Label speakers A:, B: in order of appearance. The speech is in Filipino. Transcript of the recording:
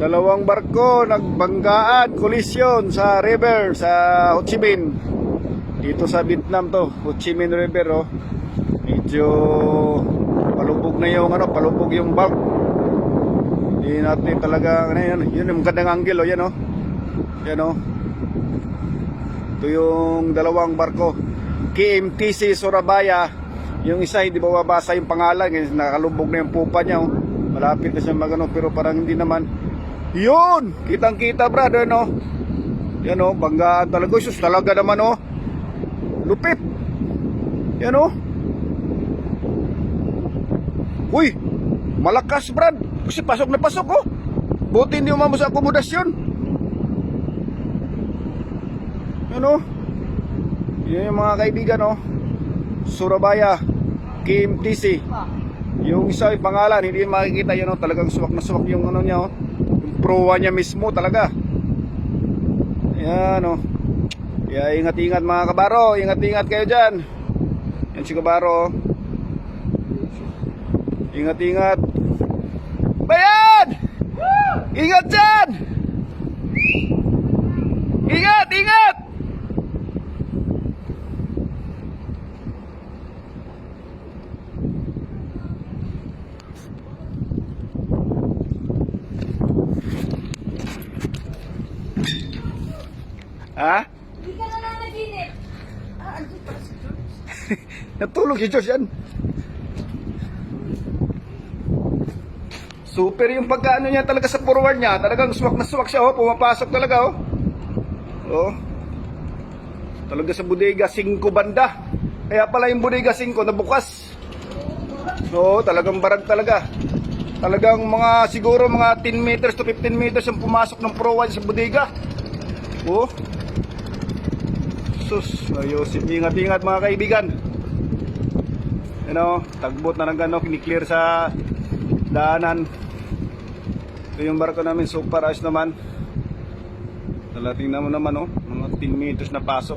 A: Dalawang barko nagbanggaan, kolisyon sa river sa Ho Chi Minh. Dito sa Vietnam to, Ho Chi Minh River oh. Medyo palubog na yung palubog yung bulk. Hindi natin talaga yun yung magandang angle oh, yan oh. Yan oh. Ito yung dalawang barko. KMTC Surabaya. Yung isa hindi mababasa yung pangalan, nakalubog na yung pupa niya oh. Malapit na siya magano pero parang hindi naman. Yun! Kitang-kita brother no. Yan oh, banggaan talaga. Sus talaga naman oh. Lupit. Yan oh. Uy! Malakas brad. Kasi pasok na pasok oh. Buti hindi umamos sa akomodasyon. Yan oh. Yan yung mga kaibigan oh. Surabaya KMTC. Yung isa yung pangalan hindi makikita yun oh. Talagang suwak na suwak yung niya oh. Proa niya mismo talaga. Ayan o. Kaya ingat-ingat mga kabaro. Ingat-ingat kayo dyan. Yan si kabaro. Ingat-ingat. Bayan! Ingat dyan! Ingat! Ingat! Ha?
B: Hindi ka na lang naginip. Andun pa si George.
A: Natulog si George yan. Super yung pagkaano niya talaga sa forward niya. Talagang swak na swak siya oh. Pumapasok talaga oh. Oh. Talaga sa bodega 5 banda. Kaya pala yung bodega 5 nabukas. So talagang barag talaga. Talagang mga siguro mga 10 meters to 15 meters ang pumasok ng forward sa bodega. Oh. Ayusin, ingat-ingat mga kaibigan. Tagbot na ng gano, kiniklear sa daanan. Ito yung barko namin, super ayos naman. Talating naman oh, mga 10 meters na pasok.